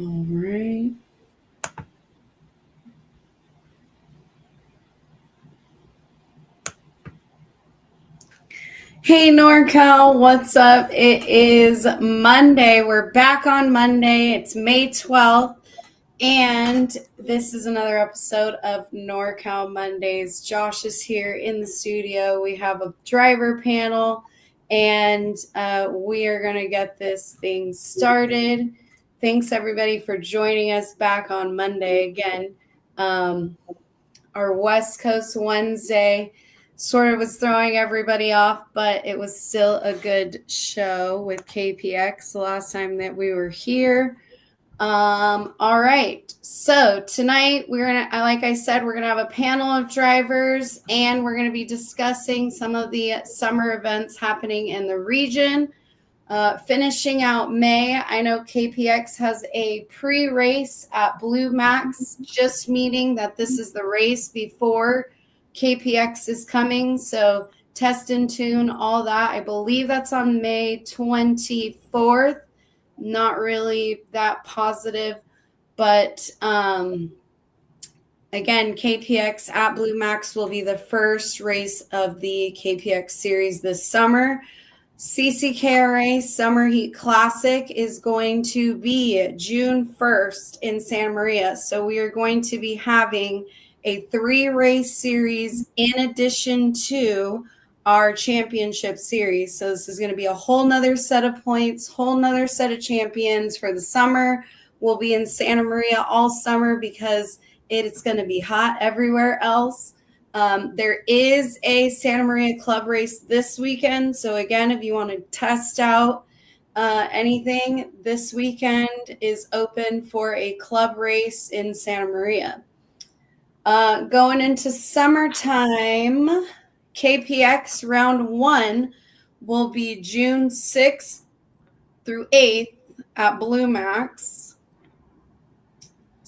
All right. Hey NorCal, what's up? It is Monday. We're back on Monday. It's May 12th, and this is another episode of NorCal Mondays. Josh is here in the studio. We have a driver panel, and we are going to get this thing started. Thanks, everybody, for joining us back on Monday again. Our West Coast Wednesday sort of was throwing everybody off, but it was still a good show with KPX the last time that we were here. All right. So tonight like I said, we're gonna have a panel of drivers, and we're gonna be discussing some of the summer events happening in the region. Finishing out May, I know KPX has a pre-race at Blue Max, just meaning that this is the race before KPX is coming. So test and tune, all that. I believe that's on May 24th. Not really that positive, but again, KPX at Blue Max will be the first race of the KPX series this summer. CCKRA Summer Heat Classic is going to be June 1st in Santa Maria. So we are going to be having a 3-race series in addition to our championship series. So this is going to be a whole nother set of points, whole nother set of champions for the summer. We'll be in Santa Maria all summer because it's going to be hot everywhere else. There is a Santa Maria Club race this weekend. So again, if you want to test out anything, this weekend is open for a club race in Santa Maria. Going into summertime, KPX round 1 will be June 6th through 8th at Blue Max.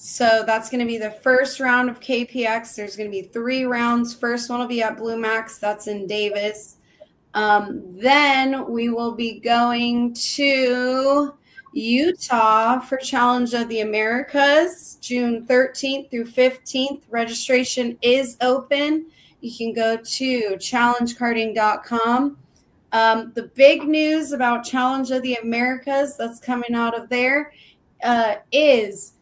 So that's going to be the first round of KPX. There's going to be 3 rounds. First one will be at Blue Max. That's in Davis. Then we will be going to Utah for Challenge of the Americas, June 13th through 15th. Registration is open. You can go to challengekarting.com. The big news about Challenge of the Americas that's coming out of there is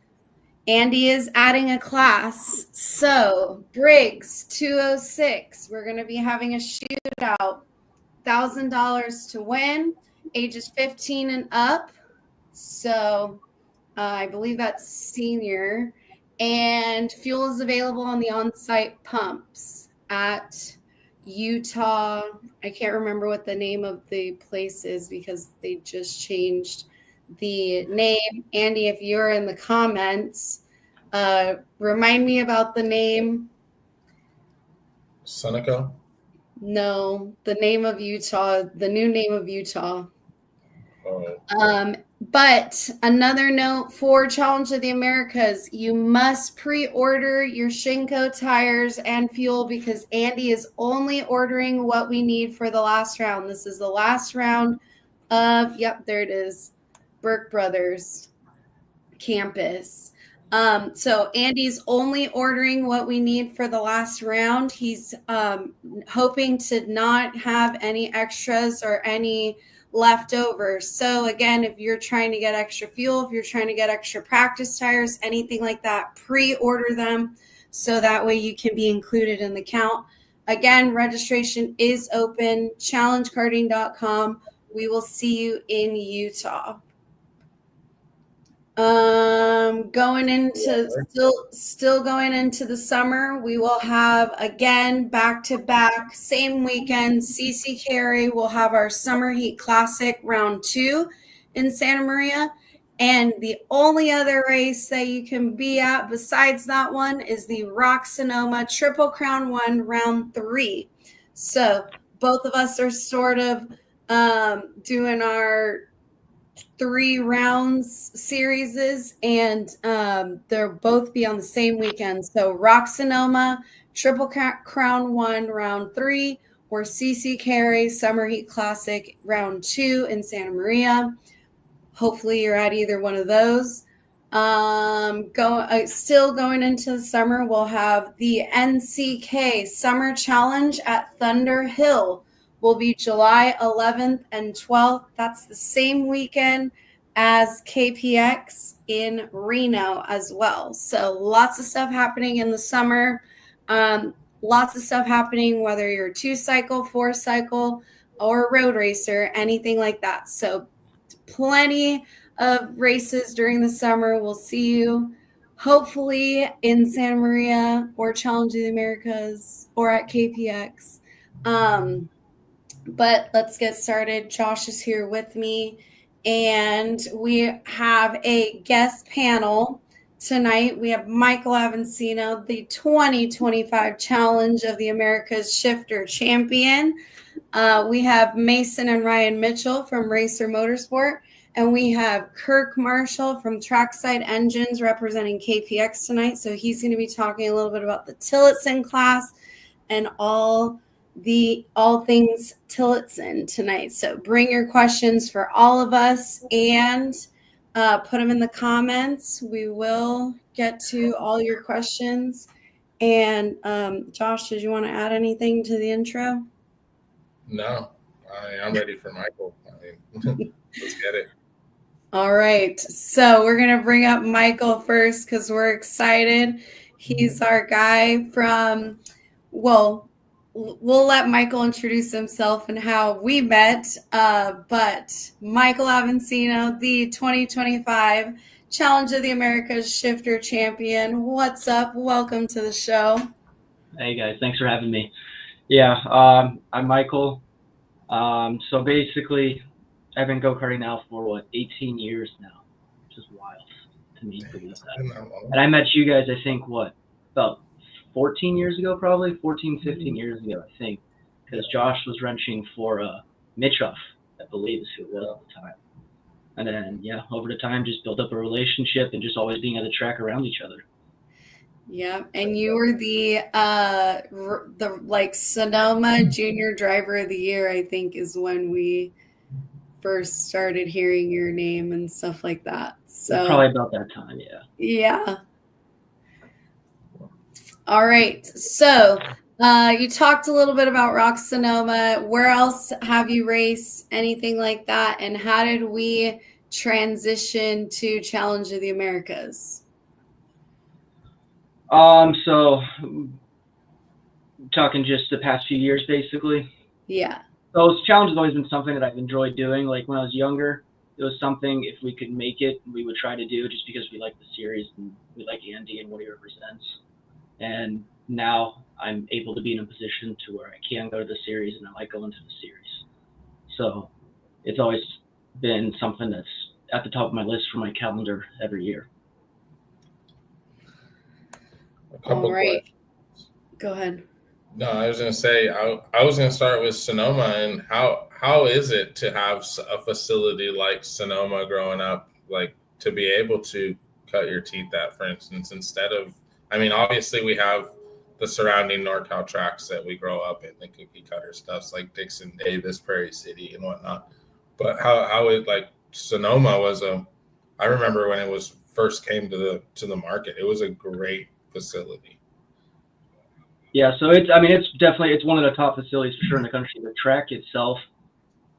Andy is adding a class. So Briggs 206, we're going to be having a shootout. $1,000 to win, ages 15 and up. So I believe that's senior. And fuel is available on the on-site pumps at Utah. I can't remember what the name of the place is because they just changed the name. Andy, if you're in the comments, remind me about the name. Seneca? No, the name of Utah, the new name of Utah. Oh. But another note for Challenge of the Americas, you must pre-order your Shinko tires and fuel because Andy is only ordering what we need for the last round. This is the last round of, there it is, Burke Brothers campus. So Andy's only ordering what we need for the last round. He's hoping to not have any extras or any leftovers. So again, if you're trying to get extra fuel, if you're trying to get extra practice tires, anything like that, pre-order them so that way you can be included in the count. Again, registration is open, challengekarting.com. We will see you in Utah. Going into still going into the summer, we will have again back-to-back same weekend. CCKRA will have our Summer Heat Classic round 2 in Santa Maria, and the only other race that you can be at besides that one is the Rock Sonoma Triple Crown 1 round 3. So both of us are sort of doing our 3 rounds series, and they'll both be on the same weekend. So Rock Sonoma Triple Crown 1 round 3, or CCKRA Summer Heat Classic round 2 in Santa Maria. Hopefully you're at either one of those. Still going into the summer, we'll have the NCK Summer Challenge at Thunder Hill. Will be July 11th and 12th. That's the same weekend as KPX in Reno as well. So lots of stuff happening in the summer. Lots of stuff happening, whether you're a 2-cycle, 4-cycle, or a road racer, anything like that. So plenty of races during the summer. We'll see you hopefully in Santa Maria or Challenge of the Americas or at KPX. But let's get started. Josh is here with me, and we have a guest panel tonight. We have Michael Avansino, the 2025 Challenge of the Americas Shifter Champion. We have Mason and Ryan Mitchell from Racer Motorsport, and we have Kirk Marshall from Trackside Engines representing KPX tonight. So he's going to be talking a little bit about the Tillotson class and all things Tillotson tonight. So bring your questions for all of us and put them in the comments. We will get to all your questions. And Josh, did you want to add anything to the intro? No, I'm ready for Michael. Let's get it. All right. So we're going to bring up Michael first because we're excited. He's our guy from, we'll let Michael introduce himself and how we met. But Michael Avansino, the 2025 Challenge of the Americas Shifter Champion. What's up? Welcome to the show. Hey guys, thanks for having me. Yeah, I'm Michael. So basically, I've been go-karting now for 18 years now, which is wild to me. And I met you guys, I think, about 14 years ago, probably 14, 15 years ago, I think, because Josh was wrenching for Mitchoff, I believe is who it was at the time. And then, yeah, over the time, just built up a relationship and just always being at the track around each other. Yeah, and you were the Sonoma Junior Driver of the Year, I think, is when we first started hearing your name and stuff like that. So probably about that time, yeah. Yeah. All right. So you talked a little bit about Rock Sonoma. Where else have you raced? Anything like that? And how did we transition to Challenge of the Americas? So talking just the past few years, basically. Yeah. So Challenge has always been something that I've enjoyed doing. Like when I was younger, it was something, if we could make it, we would try to do just because we like the series and we like Andy and what he represents. And now I'm able to be in a position to where I can go to the series and I like going to the series. So it's always been something that's at the top of my list for my calendar every year. All right. Go ahead. No, I was going to say, I was going to start with Sonoma, and how is it to have a facility like Sonoma growing up, like to be able to cut your teeth at, for instance, instead of, I mean, obviously we have the surrounding NorCal tracks that we grow up in, the cookie cutter stuffs like Dixon Davis, Prairie City and whatnot. But how it, like Sonoma was I remember when it was first came to the market, it was a great facility. Yeah, so it's one of the top facilities for sure in the country. The track itself,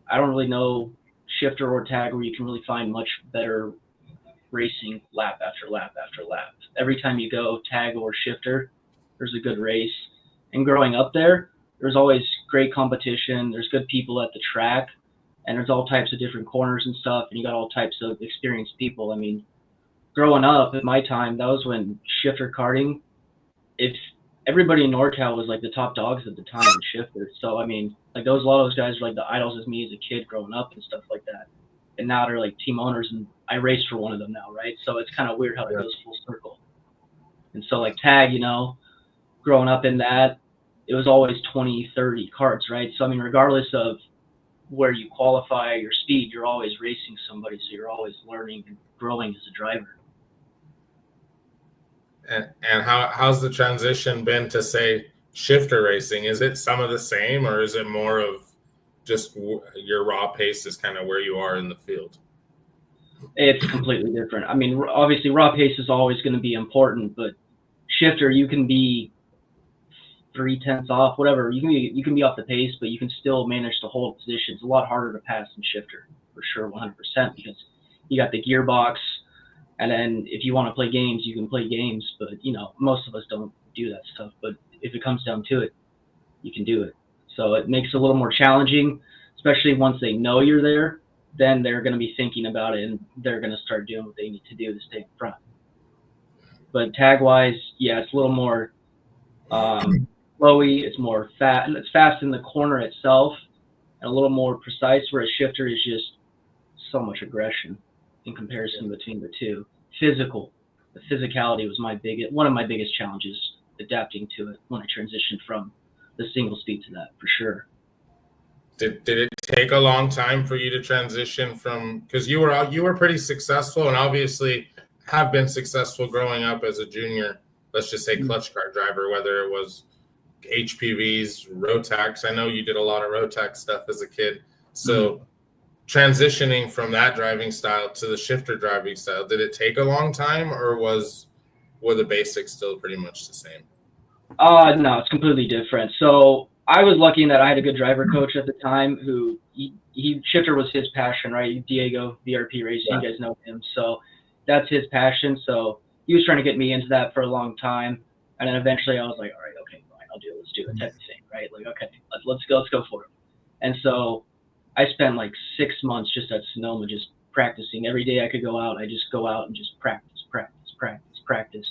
I don't really know shifter or tag where you can really find much better racing lap after lap after lap. Every time you go tag or shifter, there's a good race. And growing up there's always great competition. There's good people at the track, and there's all types of different corners and stuff, and you got all types of experienced people. I mean, growing up at my time, that was when shifter karting, if everybody in NorCal was like the top dogs at the time in shifter. So I mean, like a lot of those guys were like the idols of me as a kid growing up and stuff like that. And now they're like team owners, and I race for one of them now, right? So it's kind of weird how it goes full circle. And so like tag, growing up in that, it was always 20, 30 karts, right? So I mean, regardless of where you qualify your speed, you're always racing somebody, so you're always learning and growing as a driver. And how's the transition been to, say, shifter racing? Is it some of the same, or is it more of just your raw pace is kind of where you are in the field? It's completely different. I mean, obviously raw pace is always going to be important, but shifter, you can be 0.3 off, whatever. You can be off the pace, but you can still manage to hold position. It's a lot harder to pass than shifter, for sure, 100%, because you got the gearbox, and then if you want to play games, you can play games. But most of us don't do that stuff. But if it comes down to it, you can do it. So it makes it a little more challenging, especially once they know you're there. Then they're going to be thinking about it, and they're going to start doing what they need to do to stay in front. But tag-wise, yeah, it's a little more flowy. It's more fast. It's fast in the corner itself, and a little more precise. Where a shifter is just so much aggression in comparison between the two. The physicality was one of my biggest challenges adapting to it when I transitioned from the single speed to that, for sure. Did it take a long time for you to transition from, because you were pretty successful and obviously have been successful growing up as a junior, let's just say clutch car driver, whether it was HPVs, Rotax. I know you did a lot of Rotax stuff as a kid. So transitioning from that driving style to the shifter driving style, did it take a long time, or were the basics still pretty much the same? No, it's completely different. So I was lucky in that I had a good driver coach at the time who shifter was his passion, right? Diego, VRP Racing, you guys know him. So that's his passion. So he was trying to get me into that for a long time. And then eventually I was like, all right, okay, fine, let's do it type of thing, right? Like, okay, let's go for it. And so I spent like 6 months just at Sonoma, just practicing. Every day I could go out, I just go out and just practice,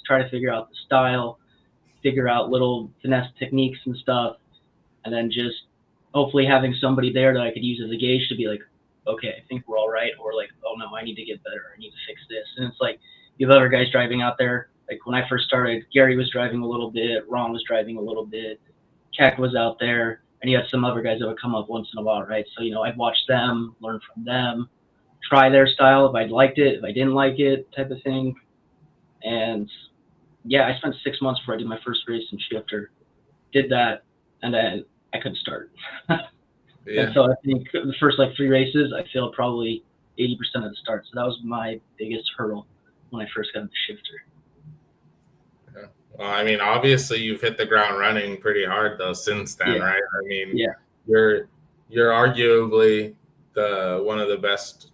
try to figure out the style, figure out little finesse techniques and stuff, and then just hopefully having somebody there that I could use as a gauge to be like, okay, I think we're all right, or like, oh no, I need to get better, I need to fix this. And it's like you have other guys driving out there. Like when I first started, Gary was driving a little bit, Ron was driving a little bit, Keck was out there, and you had some other guys that would come up once in a while, right? So I'd watch them, learn from them, try their style if I liked it, if I didn't like it, type of thing. And yeah, I spent 6 months before I did my first race in shifter. Did that, and then I couldn't start. Yeah. And so I think the first 3 races, I failed probably 80% of the start. So that was my biggest hurdle when I first got into shifter. Yeah. Well, I mean, obviously you've hit the ground running pretty hard though since then, right? I mean, you're arguably one of the best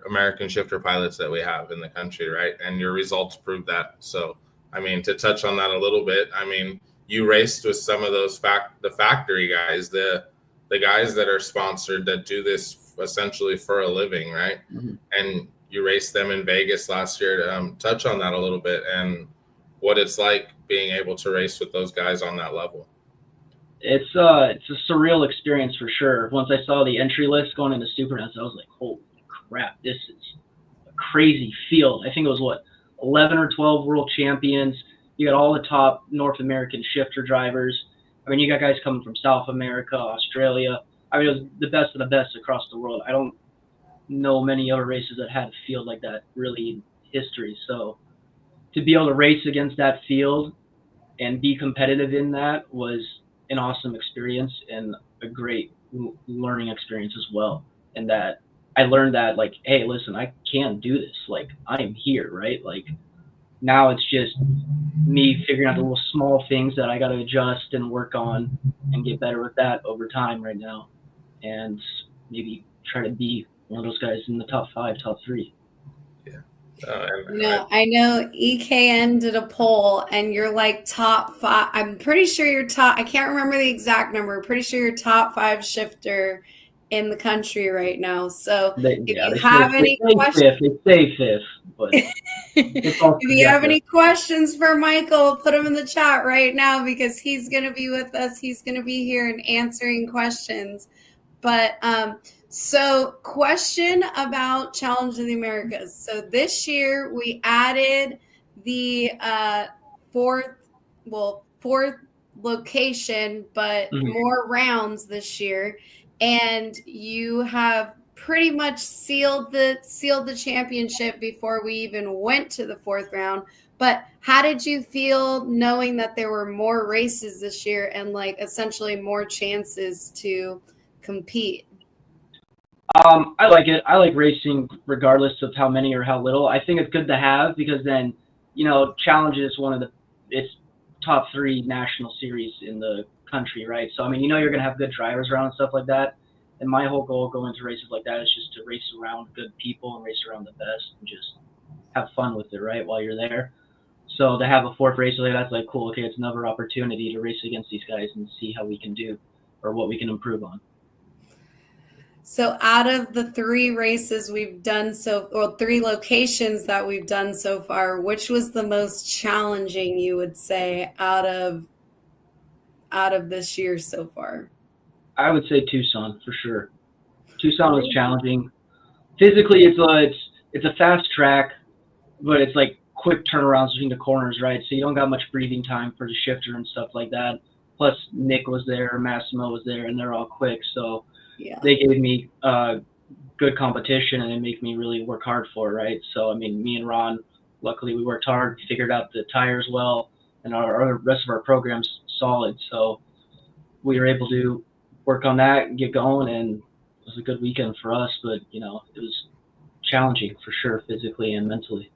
American shifter pilots that we have in the country, right? And your results prove that. So, I mean, to touch on that a little bit, I mean, you raced with some of those the factory guys, the guys that are sponsored that do this essentially for a living, right? Mm-hmm. And you raced them in Vegas last year. Touch on that a little bit and what it's like being able to race with those guys on that level. It's a surreal experience for sure. Once I saw the entry list going into Supernats, I was like, holy crap, this is a crazy field. I think it was 11 or 12 world champions. You got all the top North American shifter drivers. I mean, you got guys coming from South America, Australia. I mean, it was the best of the best across the world. I don't know many other races that had a field like that really in history. So to be able to race against that field and be competitive in that was an awesome experience and a great learning experience as well. And that I learned that, like, hey, listen, I can do this. Like, I am here, right? Like, now it's just me figuring out the little small things that I got to adjust and work on and get better with that over time right now. And maybe try to be one of those guys in the top 5, top 3. Yeah. I know EKN did a poll and you're like top 5. I'm pretty sure you're top. I can't remember the exact number. Pretty sure you're top 5 shifter in the country right now. So if you have any questions, they say 5th, but if you have any questions for Michael, put them in the chat right now because he's going to be with us. He's going to be here and answering questions. But so question about Challenge of the Americas. So this year we added the fourth location, but more rounds this year. And you have pretty much sealed the championship before we even went to the 4th round. But how did you feel knowing that there were more races this year and like essentially more chances to compete? I like it. I like racing regardless of how many or how little. I think it's good to have because then, Challenge is it's top 3 national series in the country, right? So, I mean, you're going to have good drivers around and stuff like that. And my whole goal going to races like that is just to race around good people and race around the best and just have fun with it, right, while you're there. So to have a 4th race like that's like, cool, okay, it's another opportunity to race against these guys and see how we can do or what we can improve on. So out of the 3 races we've done or 3 locations that we've done so far, which was the most challenging, you would say, out of this year so far? I would say Tucson for sure. Tucson was challenging. Physically, it's a fast track, but it's like quick turnarounds between the corners, right? So you don't got much breathing time for the shifter and stuff like that. Plus, Nick was there, Massimo was there, and they're all quick. So they gave me good competition, and they make me really work hard for it, right? So, I mean, me and Ron, luckily we worked hard, figured out the tires well, and our rest of our program's solid. So we were able to work on that and get going, and it was a good weekend for us. But, it was challenging for sure, physically and mentally.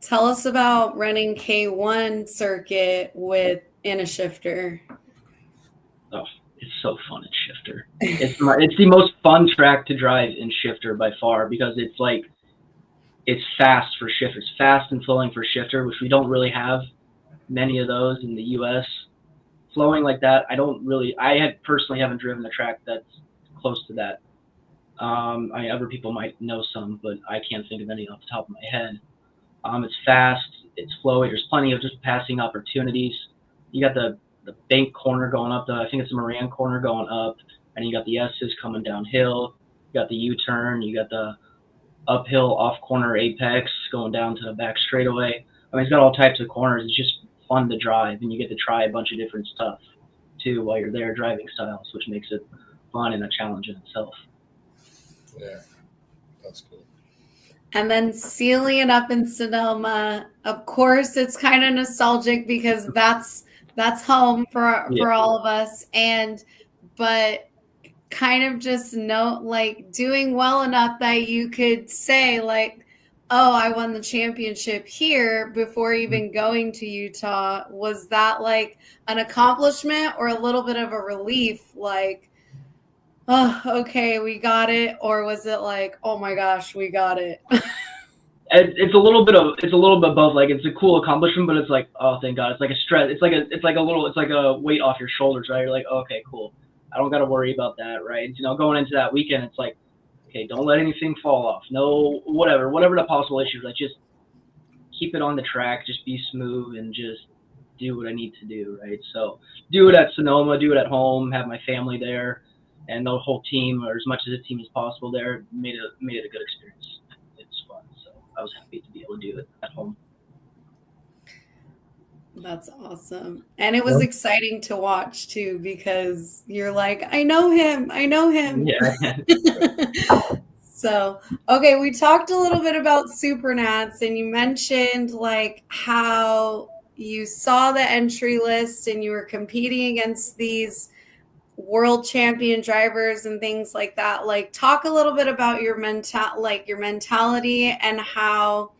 Tell us about running K1 circuit in a shifter. Oh, it's so fun in shifter. It's the most fun track to drive in shifter by far because it's fast for shifter. It's fast and flowing for shifter, which we don't really have many of those in the U.S. Flowing like that, I personally haven't driven a track that's close to that. Other people might know some, but I can't think of any off the top of my head. It's fast, it's flowy, there's plenty of just passing opportunities. You got the bank corner going up, I think it's the Moran corner going up, and you got the S's coming downhill, you got the U-turn, you got the uphill off-corner apex going down to the back straightaway. I mean, it's got all types of corners. It's just fun to drive, and you get to try a bunch of different stuff, too, while you're there, driving styles, which makes it fun and a challenge in itself. Yeah, that's cool. And then sealing it up in Sonoma, of course, it's kind of nostalgic because that's home for all of us. But kind of just doing well enough that you could say oh, I won the championship here before even going to Utah. Was that an accomplishment or a little bit of a relief? Oh, okay, we got it, or was it oh my gosh, we got it? It's a little bit of both. It's a cool accomplishment, but it's oh, thank God. It's like a stress. It's like a weight off your shoulders, right? You're like, oh, okay, cool. I don't got to worry about that, right? Going into that weekend, it's like, okay, don't let anything fall off. No, whatever the possible issues, just keep it on the track, just be smooth, and just do what I need to do, right? So do it at Sonoma, do it at home, have my family there, and the whole team, or as much of the team as possible there, made it a good experience. It's fun, so I was happy to be able to do it at home. That's awesome. And it was exciting to watch too, because you're like, I know him. Yeah. So, okay, we talked a little bit about Supernats, and you mentioned how you saw the entry list and you were competing against these world champion drivers and things like that. Talk a little bit about your mentality and how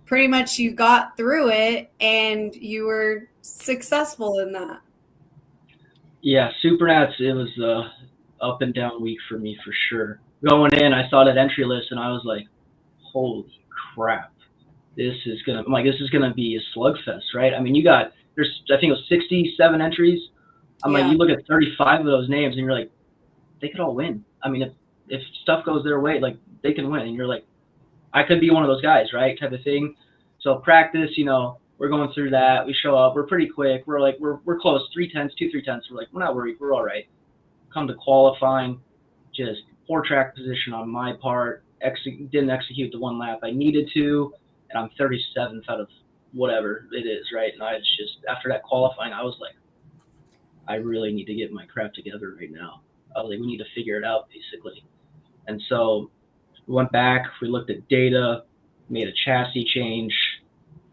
pretty much you got through it and you were successful in that. Yeah, Supernats, it was a up and down week for me for sure. Going in, I saw that entry list and I was like, holy crap. This is gonna be a slugfest, right? I mean, I think it was 67 entries. I'm like, you look at 35 of those names and you're like, they could all win. I mean, if stuff goes their way, they can win. And you're like, I could be one of those guys, right? Type of thing. So practice, we're going through that. We show up. We're pretty quick. We're close. 3/10, 2/3. We're we're not worried. We're all right. Come to qualifying, just poor track position on my part. Didn't execute the one lap I needed to, and I'm 37th out of whatever it is, right? And I was just, after that qualifying, I was like, I really need to get my crap together right now. I was like, we need to figure it out, basically. And so we went back, we looked at data, made a chassis change,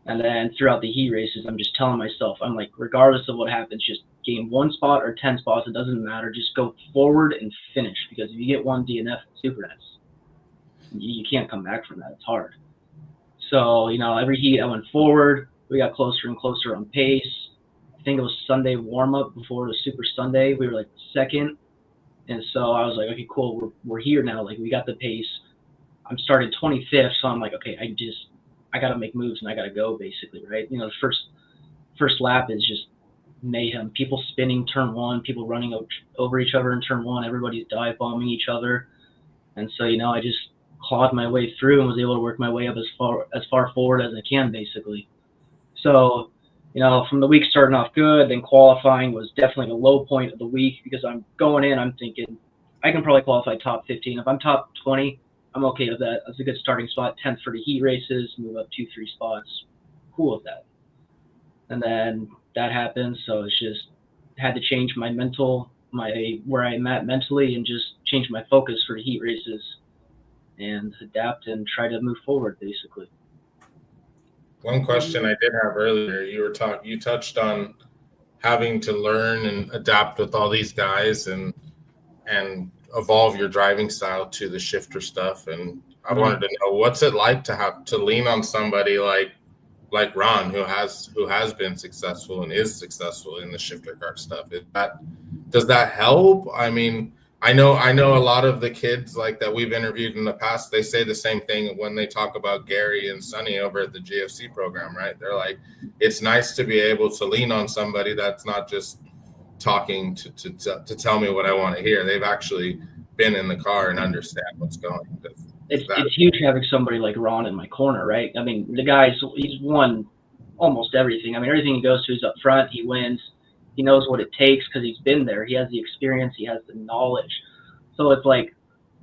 And then throughout the heat races, I'm just telling myself, I'm like, regardless of what happens, just gain 1 spot or 10 spots, it doesn't matter. Just go forward and finish, because if you get 1 DNF in Supernats, you can't come back from that. It's hard. So, every heat I went forward. We got closer and closer on pace. I think it was Sunday warm-up before the Super Sunday. We were like second. And so I was like, okay, cool. We're here now. Like, we got the pace. I'm starting 25th, so I'm like, okay, I got to make moves and I got to go, basically, right? The first lap is just mayhem. People spinning turn 1, people running over each other in turn 1. Everybody's dive bombing each other. And so, I just clawed my way through and was able to work my way up as far forward as I can, basically. So, from the week starting off good, then qualifying was definitely a low point of the week, because I'm going in, I'm thinking I can probably qualify top 15. If I'm top 20, I'm okay with that. That's a good starting spot. 10th for the heat races, move up 2-3 spots. Cool with that. And then that happened, so it's just had to change my where I'm at mentally, and just change my focus for the heat races and adapt and try to move forward, basically. One question I did have earlier, you touched on having to learn and adapt with all these guys and evolve your driving style to the shifter stuff. And I wanted to know, what's it like to have to lean on somebody like Ron, who has been successful and is successful in the shifter kart stuff? Does that help? I mean, I know a lot of the kids like that we've interviewed in the past, they say the same thing when they talk about Gary and Sonny over at the GFC program, right? They're like, it's nice to be able to lean on somebody that's not just talking to tell me what I want to hear. They've actually been in the car and understand what's going. It's huge having somebody like Ron in my corner, right? I mean, he's won almost everything. I mean, everything he goes to is up front. He wins. He knows what it takes because he's been there. He has the experience. He has the knowledge. So it's like,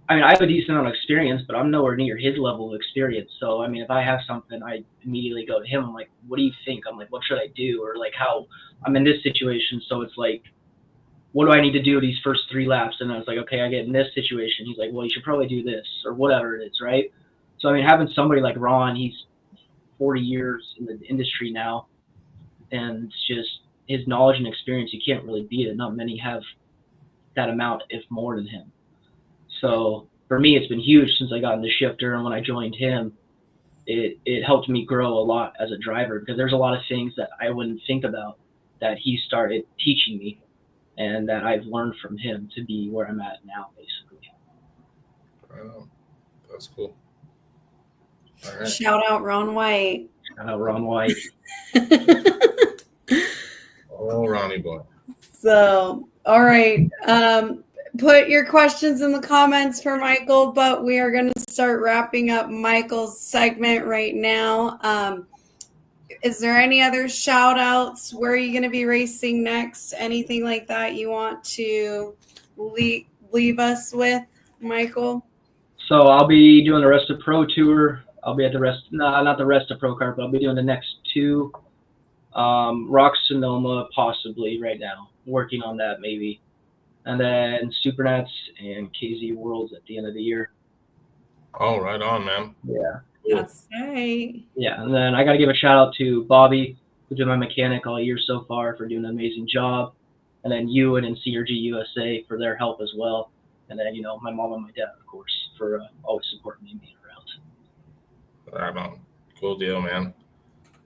I mean, I have a decent amount of experience, but I'm nowhere near his level of experience. So, I mean, if I have something, I immediately go to him. I'm like, what do you think? I'm like, what should I do? Or like, how I'm in this situation. So it's like, what do I need to do these first 3 laps? And I was like, okay, I get in this situation. He's like, well, you should probably do this, or whatever it is, right? So, I mean, having somebody like Ron, he's 40 years in the industry now, and just his knowledge and experience, you can't really beat it. Not many have that amount, if more than him. So for me, it's been huge since I got in the shifter, and when I joined him, it helped me grow a lot as a driver, because there's a lot of things that I wouldn't think about that he started teaching me, and that I've learned from him to be where I'm at now, basically. Wow, that's cool. All right. Shout out Ron White. Shout out Ron White. Oh, Ronnie boy. So, all right. Put your questions in the comments for Michael, but we are going to start wrapping up Michael's segment right now. Is there any other shout outs? Where are you going to be racing next? Anything like that you want to leave us with, Michael? So I'll be doing the Rest of Pro Tour. I'll be at not the Rest of Pro Kart, but I'll be doing the next 2. Rock Sonoma, possibly right now. Working on that, maybe. And then Supernats and KZ Worlds at the end of the year. Oh, right on, man. Yeah. That's right. Yeah, and then I got to give a shout out to Bobby, who's been my mechanic all year so far, for doing an amazing job. And then Ewan and CRG USA for their help as well. And then, my mom and my dad, of course, for always supporting me and being around. Right on. Cool deal, man.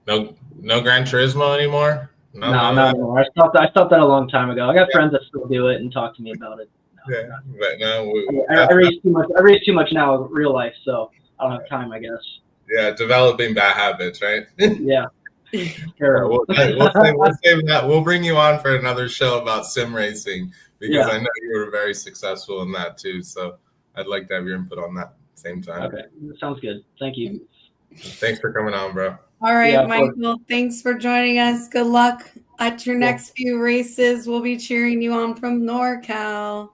No Gran Turismo anymore? No, not anymore. I stopped that a long time ago. I got friends that still do it and talk to me about it. But no, I race too much now in real life, so I don't have time, I guess. Yeah, developing bad habits, right? Yeah. We'll save that. We'll bring you on for another show about sim racing, because I know you were very successful in that too. So I'd like to have your input on that at the same time. Okay, sounds good. Thank you. Thanks for coming on, bro. All right, Michael, thanks for joining us. Good luck at your next few races. We'll be cheering you on from NorCal.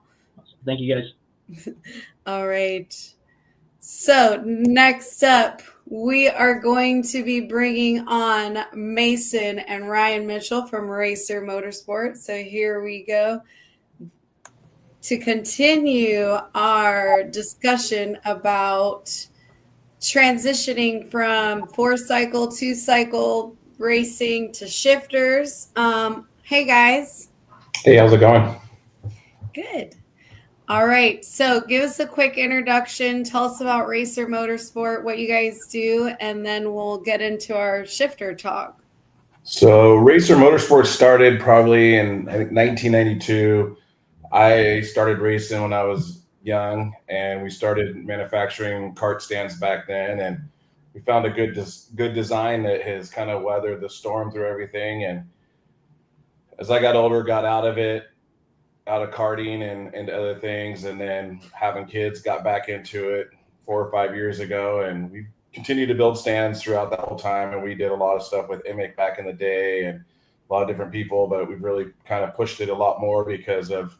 Thank you, guys. All right. So next up, we are going to be bringing on Mason and Ryan Mitchell from Racer Motorsports. So here we go to continue our discussion about transitioning from 4-cycle, 2-cycle racing to shifters. Hey guys. Hey, how's it going? Good. All right. So give us a quick introduction. Tell us about Racer Motorsport, what you guys do, and then we'll get into our shifter talk. So Racer Motorsports started probably in, I think, 1992. I started racing when I was young, and we started manufacturing kart stands back then, and we found a good design that has kind of weathered the storm through everything. And as I got older, got out of karting and other things, and then having kids, got back into it 4 or 5 years ago, and we continued to build stands throughout that whole time. And we did a lot of stuff with IMIC back in the day and a lot of different people, but we've really kind of pushed it a lot more because of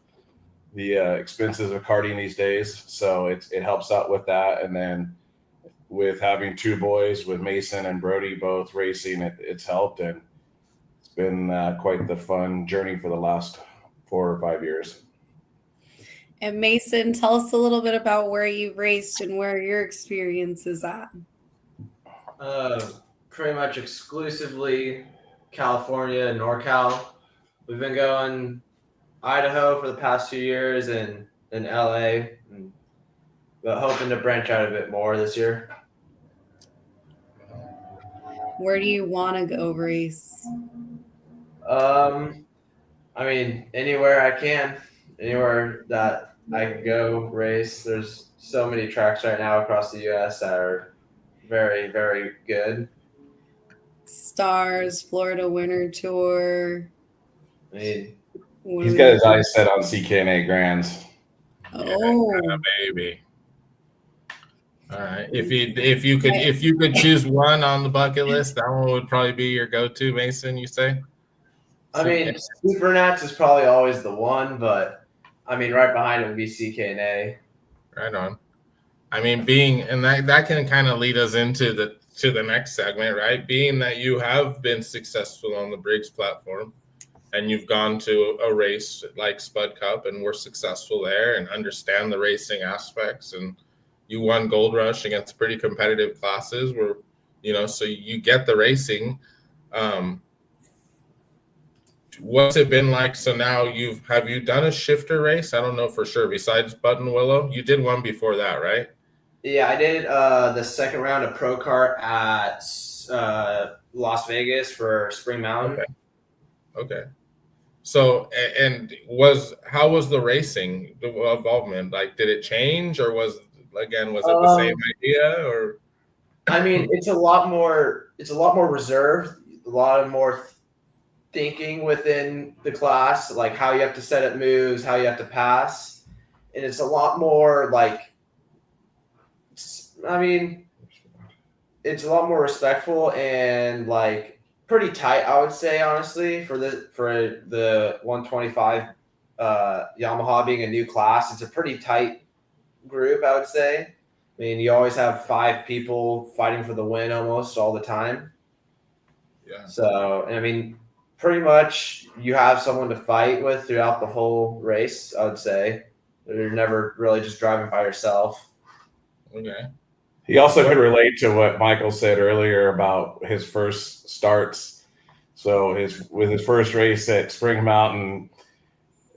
the expenses of karting these days. So it helps out with that. And then with having 2 boys, with Mason and Brody both racing, it's helped, and it's been quite the fun journey for the last 4 or 5 years. And Mason, tell us a little bit about where you raced and where your experience is at. Pretty much exclusively California and NorCal. We've been going Idaho for the past 2 years and in LA, but hoping to branch out a bit more this year. Where do you want to go race? I mean, anywhere I can, anywhere that I can go race. There's so many tracks right now across the U.S. that are very, very good. Stars, Florida Winter Tour. I mean, he's got his eyes set on CKNA Grands. Oh, yeah, baby. All right. If you could choose one on the bucket list, that one would probably be your go-to, Mason, you say? I mean, Supernats is probably always the one, but I mean, right behind it would be CKNA. Right on. I mean, that can kind of lead us into the next segment, right? Being that you have been successful on the Briggs platform, and you've gone to a race like Spud Cup and were successful there and understand the racing aspects, and you won Gold Rush against pretty competitive classes where, so you get the racing. What's it been like? So now have you done a shifter race? I don't know for sure. Besides Button Willow, you did one before that, right? Yeah, I did the second round of Pro Kart at Las Vegas for Spring Mountain. Okay. So, how was the racing, the involvement? Like, did it change, or was it the same idea? Or I mean, it's a lot more reserved, a lot more thinking within the class, like how you have to set up moves, how you have to pass, and it's a lot more it's a lot more respectful and like pretty tight, I would say, honestly, for the 125 Yamaha being a new class. It's a pretty tight group, I would say. I mean, you always have 5 people fighting for the win almost all the time. Yeah. So, I mean, pretty much you have someone to fight with throughout the whole race, I would say. You're never really just driving by yourself. Okay. He also could relate to what Michael said earlier about his first starts. So with his first race at Spring Mountain,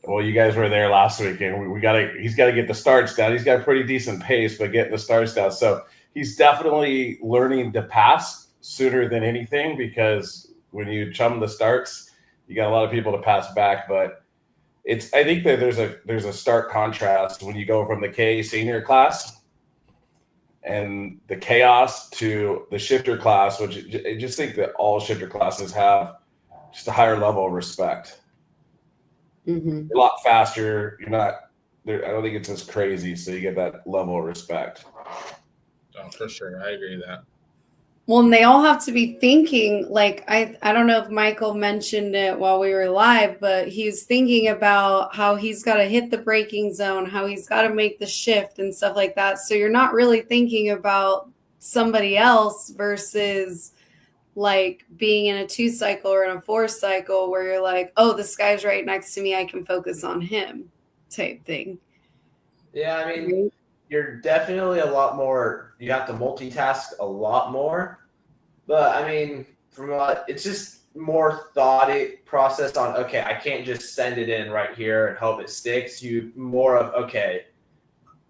well, you guys were there last weekend. He's got to get the starts down. He's got a pretty decent pace, but getting the starts down. So he's definitely learning to pass sooner than anything, because when you chum the starts, you got a lot of people to pass back. But I think that there's a stark contrast when you go from the K senior class and the chaos to the shifter class, which I just think that all shifter classes have just a higher level of respect. Mm-hmm. A lot faster. You're not there. I don't think it's as crazy. So you get that level of respect. Oh, for sure. I agree with that. Well, and they all have to be thinking, like, I don't know if Michael mentioned it while we were live, but he's thinking about how he's got to hit the braking zone, how he's got to make the shift and stuff like that. So you're not really thinking about somebody else versus like being in a 2-cycle or in a 4-cycle where you're like, oh, this guy's right next to me, I can focus on him type thing. Yeah, I mean, you're definitely a lot more. You have to multitask a lot more. But I mean, it's just more thought process on. Okay, I can't just send it in right here and hope it sticks. You more of okay,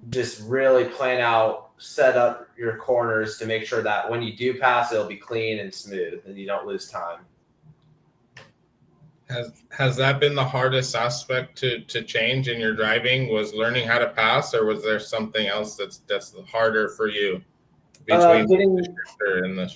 just really plan out, set up your corners to make sure that when you do pass, it'll be clean and smooth, and you don't lose time. Has that been the hardest aspect to change in your driving? Was learning how to pass, or was there something else that's harder for you between the shifter and the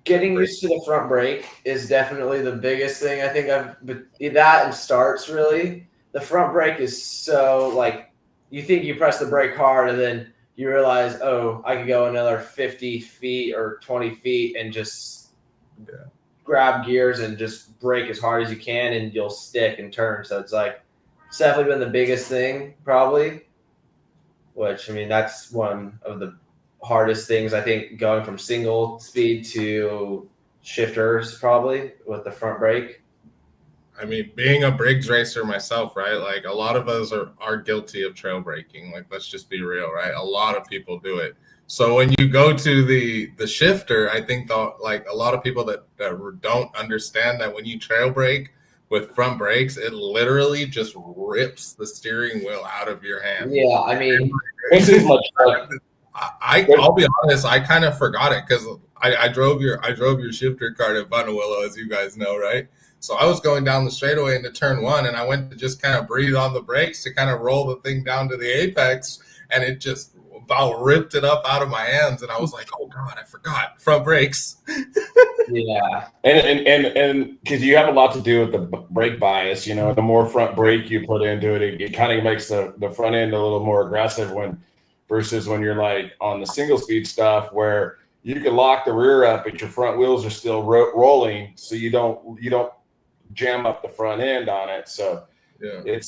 getting used to the front brake is definitely the biggest thing. I think that and starts really. The front brake is so like you think you press the brake hard and then you realize, oh, I could go another 50 feet or 20 feet and just grab gears and just brake as hard as you can and you'll stick and turn. So it's definitely been the biggest thing probably, which I mean, that's one of the hardest things I think going from single speed to shifters probably with the front brake. I mean, being a Briggs racer myself, right? Like a lot of us are guilty of trail braking. Like, let's just be real, right? A lot of people do it. So when you go to the shifter, I think a lot of people that don't understand that when you trail brake with front brakes, it literally just rips the steering wheel out of your hand. Yeah, I mean, this is much fun. I'll be honest, I kind of forgot it because I drove your shifter kart at Bunawillow, as you guys know, right? So I was going down the straightaway into turn one, and I went to just kind of breathe on the brakes to kind of roll the thing down to the apex, and it just about ripped it up out of my hands, and I was like, "Oh God, I forgot front brakes." Yeah, and because you have a lot to do with the brake bias, you know, the more front brake you put into it, it kind of makes the front end a little more aggressive versus when you're like on the single speed stuff where you can lock the rear up, but your front wheels are still rolling, so you don't jam up the front end on it. So yeah,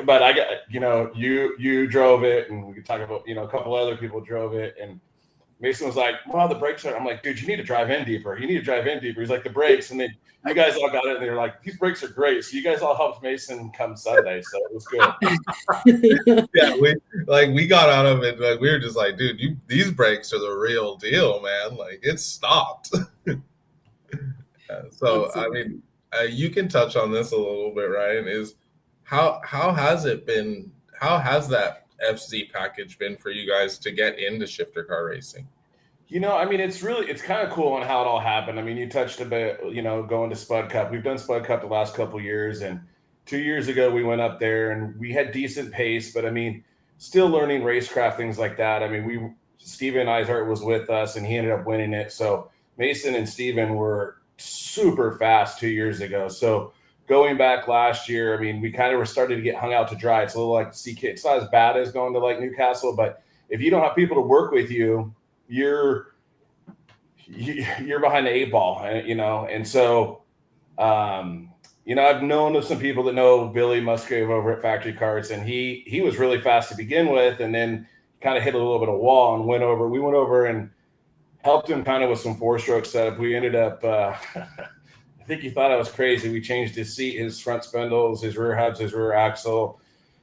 but I got, you know, you drove it, and we could talk about, you know, a couple other people drove it, and Mason was like, well, the brakes are, I'm like, dude, you need to drive in deeper. He's like, the brakes. And then you guys all got it, and they're like, these brakes are great. So you guys all helped Mason come Sunday. So it was good. Yeah, we got out of it. Like, we were just like, dude, these brakes are the real deal, man. Like, it stopped. So, I mean, you can touch on this a little bit, Ryan, is how has it been? How has that FZ package been for you guys to get into shifter car racing? You know, I mean, it's kind of cool on how it all happened. I mean, you touched a bit, you know, going to Spud Cup. We've done Spud Cup the last couple of years, and 2 years ago we went up there and we had decent pace, but I mean, still learning racecraft, things like that. I mean, Steven Eishart was with us and he ended up winning it. So Mason and Steven were super fast 2 years ago. So going back last year, I mean, we kind of were starting to get hung out to dry. It's a little like CK. It's not as bad as going to like Newcastle, but if you don't have people to work with you, you're behind the eight ball, you know? And so, you know, I've known of some people that know Billy Musgrave over at Factory Karts, and he was really fast to begin with, and then kind of hit a little bit of wall and we went over and helped him kind of with some four-stroke setup. We ended up, I think he thought I was crazy. We changed his seat, his front spindles, his rear hubs, his rear axle,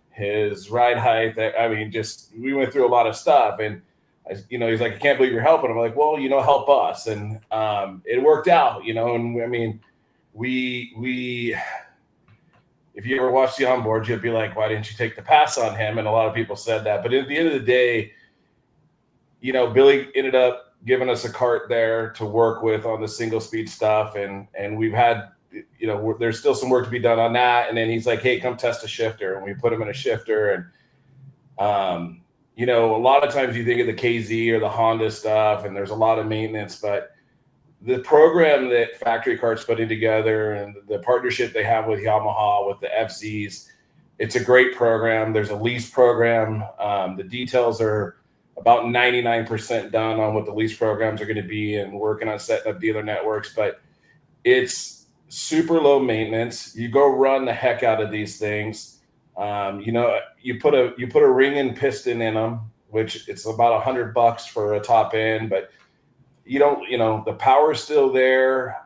his ride height. I mean, we went through a lot of stuff, and you know, he's like, I can't believe you're helping. I'm like, well, you know, help us. And it worked out, you know, and I mean, we if you ever watch the onboard, you'd be like, why didn't you take the pass on him? And a lot of people said that. But at the end of the day, you know, Billy ended up giving us a kart there to work with on the single speed stuff. And we've had, you know, there's still some work to be done on that. And then he's like, hey, come test a shifter. And we put him in a shifter. And, you know, a lot of times you think of the KZ or the Honda stuff, and there's a lot of maintenance, but the program that Factory Karts putting together and the partnership they have with Yamaha, with the FZs, it's a great program. There's a lease program. The details are about 99% done on what the lease programs are going to be, and working on setting up dealer networks, but it's super low maintenance. You go run the heck out of these things. You know, you put a ring and piston in them, which it's about $100 for a top end, but you know, the power is still there.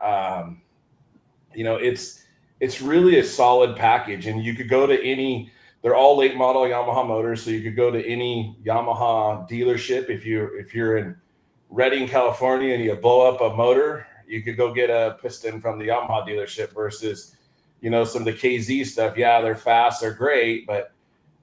You know, it's really a solid package, and you could go to any they're all late model Yamaha motors. So you could go to any Yamaha dealership. If you're in Redding, California, and you blow up a motor, you could go get a piston from the Yamaha dealership versus, some of the KZ stuff. Yeah, they're fast, they're great, but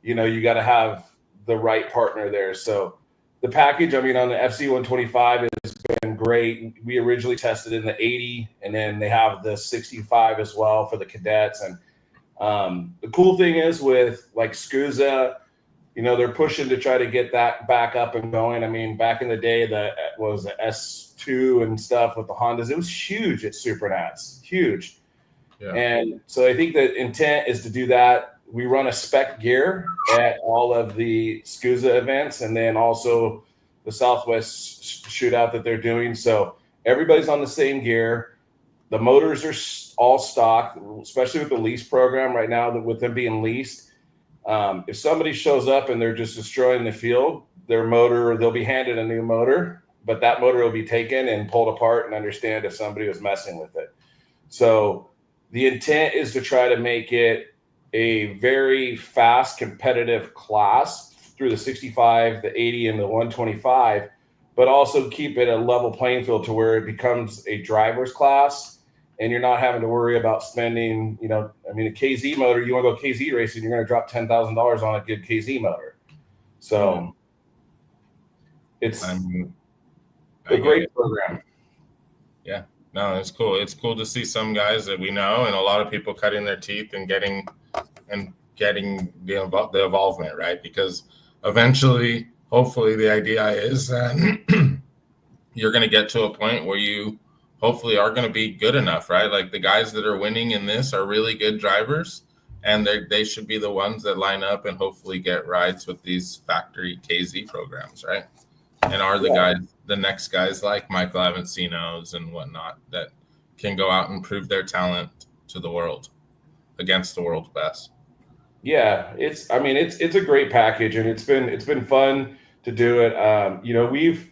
you got to have the right partner there. So the package, on the FC 125 has been great. We originally tested in the 80, and then they have the 65 as well for the cadets. And the cool thing is with like SCUSA, they're pushing to try to get that back up and going. Back in the day, the S2 and stuff with the Hondas, it was huge at Supernats, huge. Yeah. And so I think the intent is to do that. We run a spec gear at all of the SCUSA events, and then also the Southwest shootout that they're doing. So everybody's on the same gear. The motors are all stock, especially with the lease program right now, with them being leased. If somebody shows up and they're just destroying the field, they'll be handed a new motor, but that motor will be taken and pulled apart and understand if somebody was messing with it. So the intent is to try to make it a very fast, competitive class through the 65, the 80, and the 125, but also keep it a level playing field to where it becomes a driver's class, and you're not having to worry about spending, a KZ motor. You want to go KZ racing, you're going to drop $10,000 on a good KZ motor. So it's a great program. Yeah. No, it's cool. It's cool to see some guys that we know and a lot of people cutting their teeth and getting the involvement, right? Because eventually, hopefully, the idea is that you're going to get to a point where you hopefully are going to be good enough, right? Like the guys that are winning in this are really good drivers, and they should be the ones that line up and hopefully get rides with these factory KZ programs, right? And are the next guys like Michael Avansino's and whatnot that can go out and prove their talent to the world against the world's best. Yeah, it's a great package, and it's been fun to do it. We've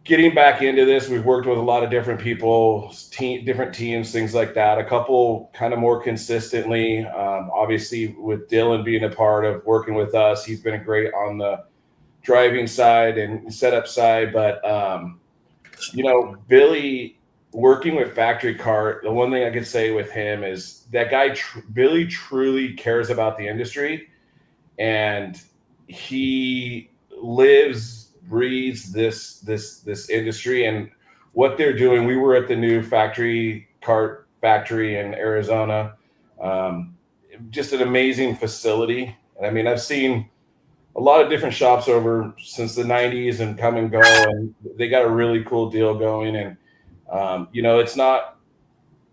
getting back into this. We've worked with a lot of different people, different teams, things like that. A couple kind of more consistently. Obviously, with Dylan being a part of working with us, he's been great on the driving side and setup side. But Billy, working with Factory Kart, the one thing I could say with him is that guy Billy truly cares about the industry, and he breathes this industry and what they're doing. We were at the new Factory Kart factory in Arizona, just an amazing facility. And I've seen a lot of different shops over since the 90s and come and go, and they got a really cool deal going. And it's not,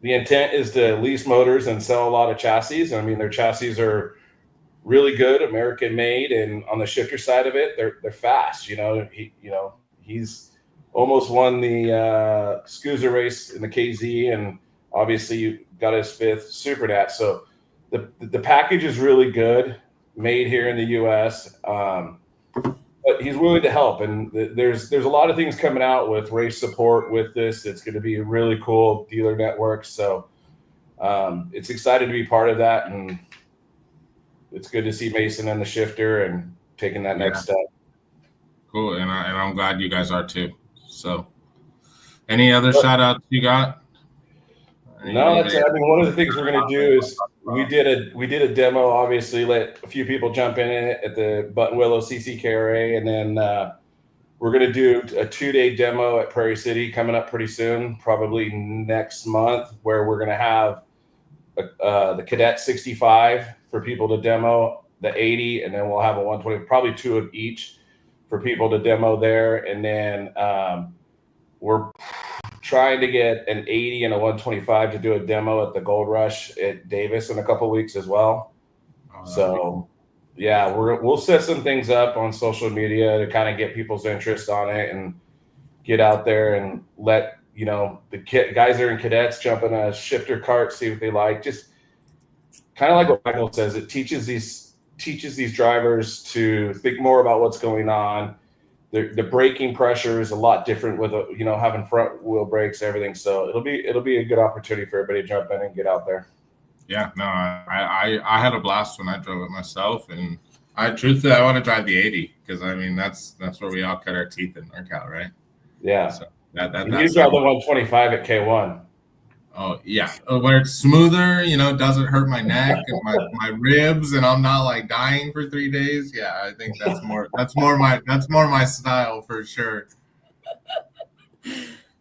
the intent is to lease motors and sell a lot of chassis. Their chassis are really good, American made, and on the shifter side of it, they're fast. He's almost won the SCUSA race in the KZ, and obviously got his 5th Supernat. So the package is really good, made here in the U.S. But he's willing to help, and there's a lot of things coming out with race support with this. It's going to be a really cool dealer network. So it's excited to be part of that, and it's good to see Mason and the shifter and taking that next step. Cool, and I'm glad you guys are too. So, any other shout outs you got? No, that's it. One of the things we're going to do is we did a demo. Obviously, let a few people jump in it at the Button Willow CCKRA, and then we're going to do a 2-day demo at Prairie City coming up pretty soon, probably next month, where we're going to have the Cadet 65 for people to demo, the 80, and then we'll have a 120, probably 2 of each for people to demo there. And then we're trying to get an 80 and a 125 to do a demo at the Gold Rush at Davis in a couple of weeks as well. So yeah, we'll set some things up on social media to kind of get people's interest on it and get out there and let the guys that are in cadets jump in a shifter cart, see what they like. Just kind of like what Michael says, it teaches these drivers to think more about what's going on. The braking pressure is a lot different with having front wheel brakes and everything. So it'll be a good opportunity for everybody to jump in and get out there. Yeah, no, I had a blast when I drove it myself, and I truthfully I want to drive the 80 because I mean that's where we all cut our teeth in NorCal, right? Yeah. So that And you that's drive the 125 at K1. oh yeah, where it's smoother, doesn't hurt my neck and my ribs, and I'm not like dying for 3 days. Yeah, I think that's more my style for sure.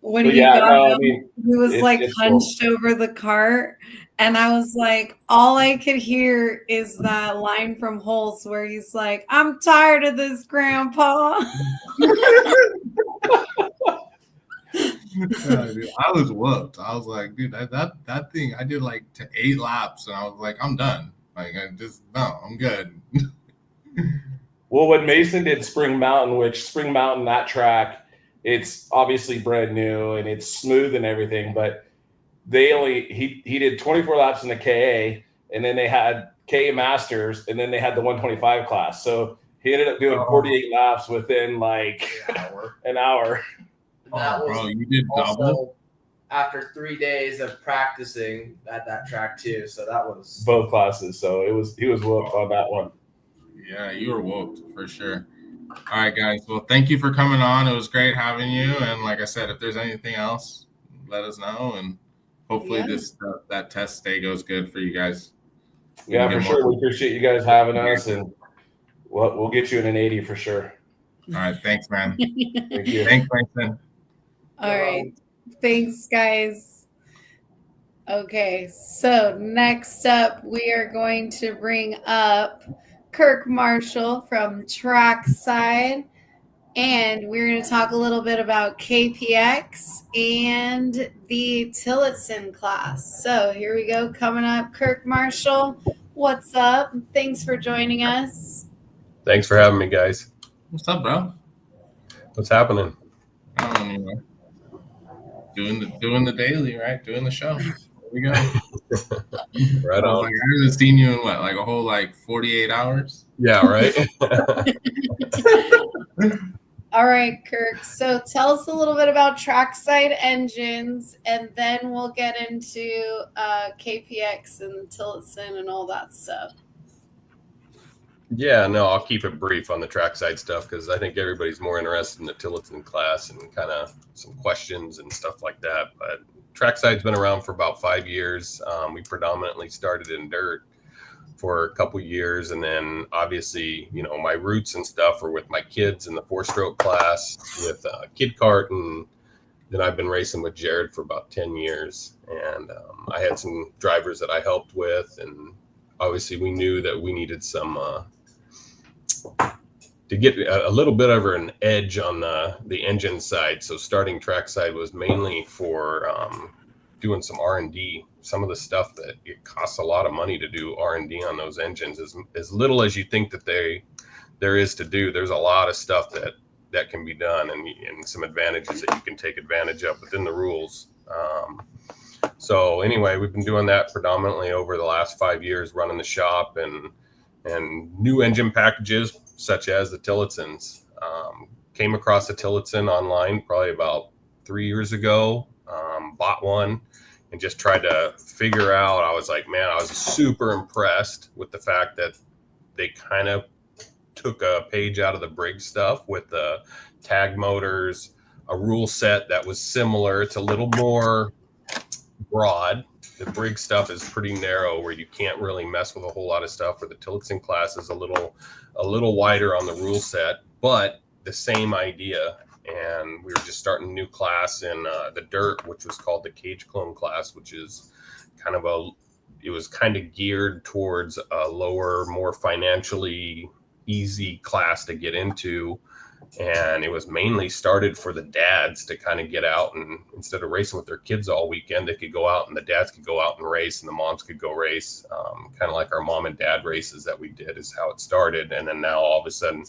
When But he yeah, got no, I up, mean, he was like it's cool. hunched over the cart, and I was like, all I could hear is that line from Holes where he's like, "I'm tired of this, Grandpa." Yeah, dude, I was whooped. I was like, dude, that thing, I did like to 8 laps, and I was like, I'm done. Like, I'm good. Well, when Mason did Spring Mountain, which Spring Mountain, that track, it's obviously brand new and it's smooth and everything, but he did 24 laps in the KA, and then they had KA Masters, and then they had the 125 class. So he ended up doing 48 laps within like an hour. That was bro, you did also double? after 3 days of practicing at that track too. So that was Both classes. So he was whooped on that one. Yeah, you were whooped for sure. All right, guys. Well, thank you for coming on. It was great having you. And like I said, if there's anything else, let us know. And hopefully that test day goes good for you guys. Yeah, for sure. We appreciate you guys having us, and we'll get you in an 80 for sure. All right. Thanks, man. Thank you. Thanks, Mason. All right. Thanks, guys. Okay, so next up, we are going to bring up Kirk Marshall from Trackside, and we're going to talk a little bit about KPX and the Tillotson class. So here we go, coming up, Kirk Marshall. What's up? Thanks for joining us. Thanks for having me, guys. What's up, bro? What's happening? Doing the daily, right? Doing the show. Here we go. Right on. I haven't seen you in what, like a whole 48 hours? Yeah, right. All right, Kirk. So tell us a little bit about Trackside Engines, and then we'll get into KPX and Tillotson and all that stuff. Yeah, no, I'll keep it brief on the trackside stuff because I think everybody's more interested in the Tillotson class and kind of some questions and stuff like that. But trackside's been around for about 5 years. We predominantly started in dirt for a couple years, and then obviously, my roots and stuff are with my kids in the 4-stroke class with Kid Kart, and then I've been racing with Jared for about 10 years. And I had some drivers that I helped with, and obviously we knew that we needed some to get a little bit of an edge on the engine side. So starting trackside was mainly for doing some R&D. Some of the stuff that it costs a lot of money to do R&D on those engines, as little as you think that there is to do. There's a lot of stuff that can be done, and some advantages that you can take advantage of within the rules. So anyway, we've been doing that predominantly over the last 5 years, running the shop and new engine packages such as the Tillotsons. Came across the Tillotson online probably about 3 years ago. Bought one and just tried to figure out. I was like, man, I was super impressed with the fact that they kind of took a page out of the Briggs stuff with the tag motors, a rule set that was similar. It's a little more broad. The Briggs stuff is pretty narrow where you can't really mess with a whole lot of stuff, where the Tillotson class is a little wider on the rule set, but the same idea. And we were just starting a new class in the dirt, which was called the Cage Clone class, which is it was kind of geared towards a lower, more financially easy class to get into. And it was mainly started for the dads to kind of get out, and instead of racing with their kids all weekend, they could go out and the dads could go out and race and the moms could go race. Kind of like our mom and dad races that we did is how it started. And then now all of a sudden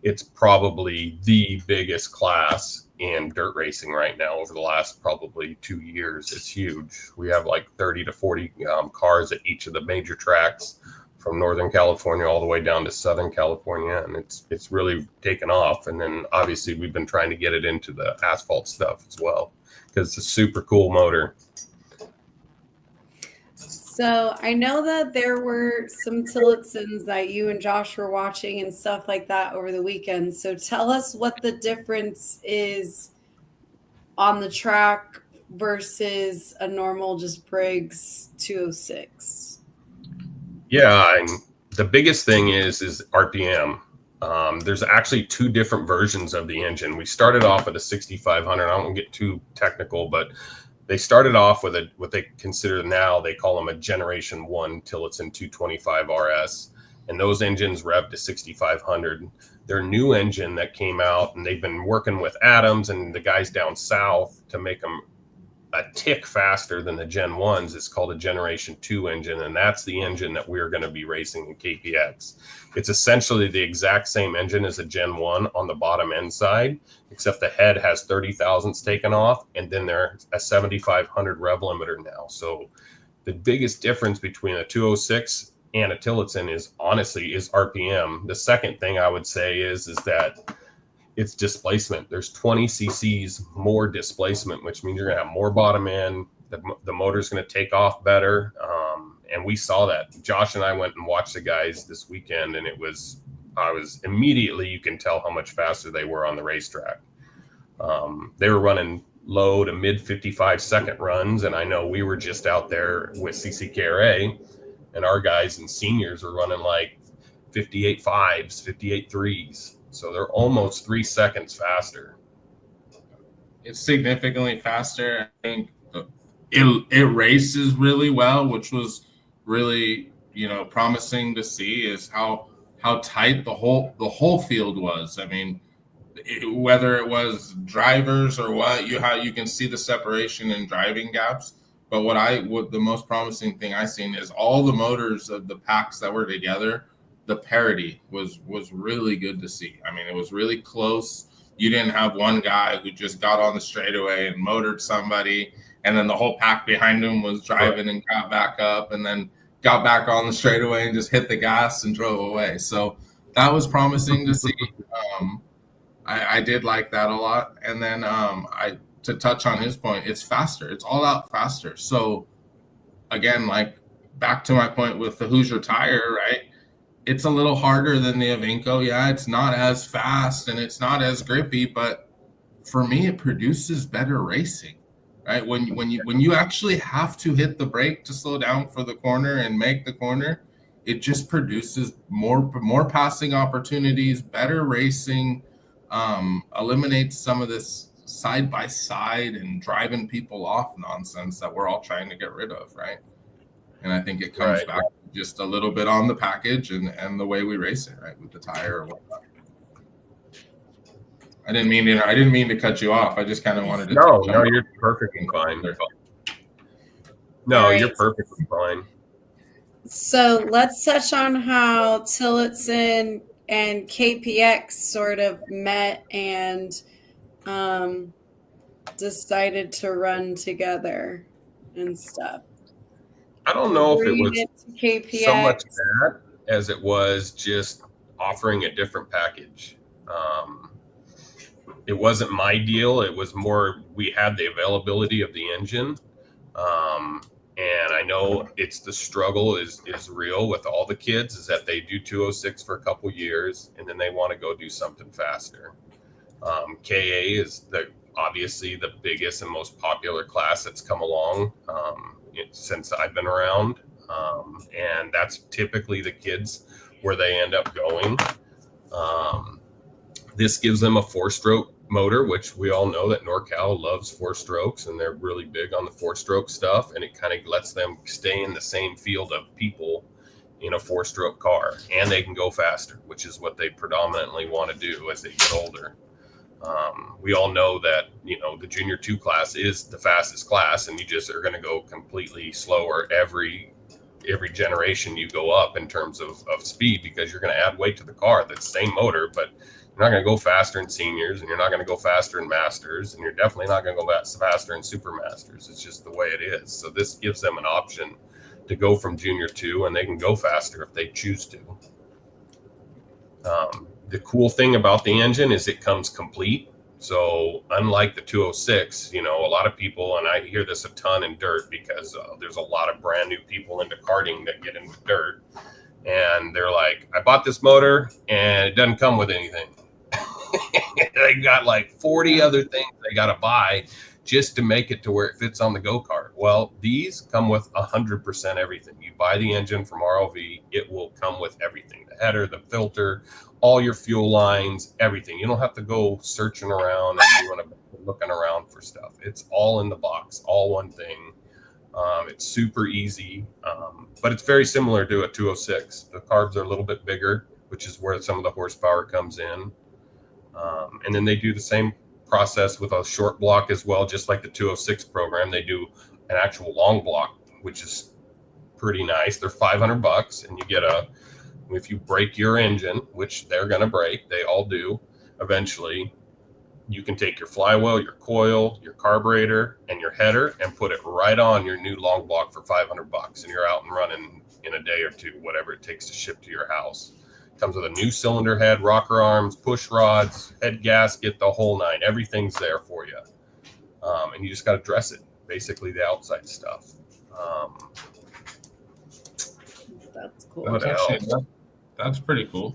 it's probably the biggest class in dirt racing right now over the last probably 2 years. It's huge. We have like 30 to 40 cars at each of the major tracks, from Northern California all the way down to Southern California, and it's really taken off. And then obviously we've been trying to get it into the asphalt stuff as well because it's a super cool motor. So I know that there were some Tillotsons that you and Josh were watching and stuff like that over the weekend. So tell us what the difference is on the track versus a normal just Briggs 206. Yeah, and the biggest thing is RPM. There's actually two different versions of the engine. We started off with a 6500. I won't get too technical, but they started off with what they consider now, they call them a Generation 1 Tillotson 225 RS. And those engines rev to 6,500. Their new engine that came out, and they've been working with Adams and the guys down south to make them a tick faster than the Gen 1s. It's called a Generation 2 engine, and that's the engine that we're going to be racing in KPX. It's essentially the exact same engine as a Gen 1 on the bottom end side, except the head has 30 thousandths taken off, and then there's a 7,500 rev limiter now. So the biggest difference between a 206 and a Tillotson is RPM. The second thing I would say is that it's displacement. There's 20 cc's more displacement, which means you're going to have more bottom end. The motor's going to take off better. And we saw that. Josh and I went and watched the guys this weekend, and I was immediately, you can tell how much faster they were on the racetrack. They were running low to mid 55-second runs. And I know we were just out there with CCKRA, and our guys and seniors were running like 58.5s, 58.3s. So they're almost 3 seconds faster. It's significantly faster. I think it races really well, which was really, promising to see, is how tight the whole field was. I mean, whether it was drivers or what, how you can see the separation in driving gaps. But what the most promising thing I seen is all the motors of the packs that were together. The parity was really good to see. I mean, it was really close. You didn't have one guy who just got on the straightaway and motored somebody, and then the whole pack behind him was driving and got back up and then got back on the straightaway and just hit the gas and drove away. So that was promising to see. I did like that a lot. And then to touch on his point, it's faster. It's all out faster. So again, like back to my point with the Hoosier tire, right? It's a little harder than the Avinco. Yeah, it's not as fast and it's not as grippy, but for me, it produces better racing, right? When you actually have to hit the brake to slow down for the corner and make the corner, it just produces more passing opportunities, better racing, eliminates some of this side by side and driving people off nonsense that we're all trying to get rid of, right? And I think it comes back just a little bit on the package and the way we race it, right, with the tire or whatnot. I didn't mean to cut you off. I just kind of wanted to. No, you're perfectly fine. No, right. You're perfectly fine. So let's touch on how Tillotson and KPX sort of met and decided to run together and stuff. I don't know if it was so much that as it was just offering a different package. It wasn't my deal. It was more, we had the availability of the engine. And I know it's the struggle is real with all the kids, is that they do 206 for a couple years and then they want to go do something faster. KA is obviously the biggest and most popular class that's come along since I've been around. And that's typically the kids where they end up going. This gives them a 4-stroke motor, which we all know that NorCal loves 4 strokes and they're really big on the 4-stroke stuff. And it kind of lets them stay in the same field of people in a 4-stroke car, and they can go faster, which is what they predominantly want to do as they get older. We all know that, the Junior 2 class is the fastest class, and you just are going to go completely slower every generation you go up in terms of speed, because you're going to add weight to the car. That's the same motor, but you're not going to go faster in seniors, and you're not going to go faster in masters, and you're definitely not going to go faster in super masters. It's just the way it is. So this gives them an option to go from Junior 2, and they can go faster if they choose to. The cool thing about the engine is it comes complete. So unlike the 206, you know, a lot of people, and I hear this a ton in dirt because there's a lot of brand new people into karting that get into dirt, and they're like, I bought this motor and it doesn't come with anything. They got like 40 other things they got to buy just to make it to where it fits on the go-kart. Well, these come with 100% everything. You buy the engine from RLV, it will come with everything: the header, the filter, all your fuel lines, everything. You don't have to go searching around and looking around for stuff. It's all in the box, all one thing. It's super easy, but it's very similar to a 206. The carbs are a little bit bigger, which is where some of the horsepower comes in. And then they do the same process with a short block as well, just like the 206 program. They do an actual long block, which is pretty nice. They're $500, and you get if you break your engine, which they're going to break, they all do eventually, you can take your flywheel, your coil, your carburetor, and your header and put it right on your new long block for $500, and you're out and running in a day or two, whatever it takes to ship to your house. Comes with a new cylinder head, rocker arms, push rods, head gasket, the whole nine. Everything's there for you. And you just got to dress it, basically the outside stuff. That's cool. That's pretty cool.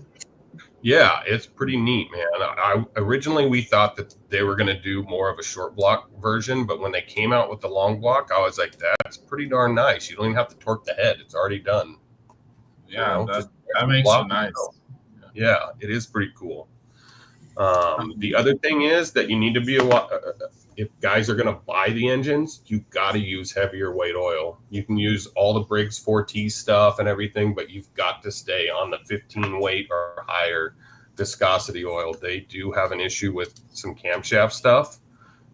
Yeah, it's pretty neat, man. Originally, we thought that they were going to do more of a short block version, but when they came out with the long block, I was like, that's pretty darn nice. You don't even have to torque the head. It's already done. Yeah, You know, that makes it nice. Yeah, it is pretty cool. The other thing is that you need to be if guys are going to buy the engines, you got to use heavier weight oil. You can use all the Briggs 4T stuff and everything, but you've got to stay on the 15 weight or higher viscosity oil. They do have an issue with some camshaft stuff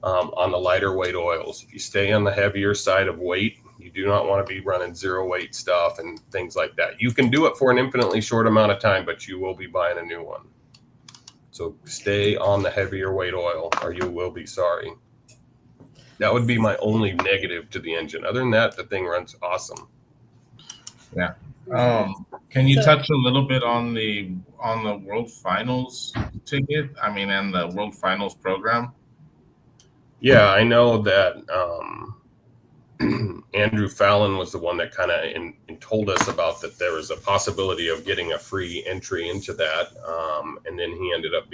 on the lighter weight oils. If you stay on the heavier side of weight, you do not want to be running zero weight stuff and things like that. You can do it for an infinitely short amount of time, but you will be buying a new one. So stay on the heavier weight oil or you will be sorry. That would be my only negative to the engine. Other than that, the thing runs awesome. Yeah. Can you touch a little bit on the World Finals ticket? I mean, and the World Finals program? Yeah, I know that Andrew Fallon was the one that kind of told us about that there was a possibility of getting a free entry into that. And then he ended up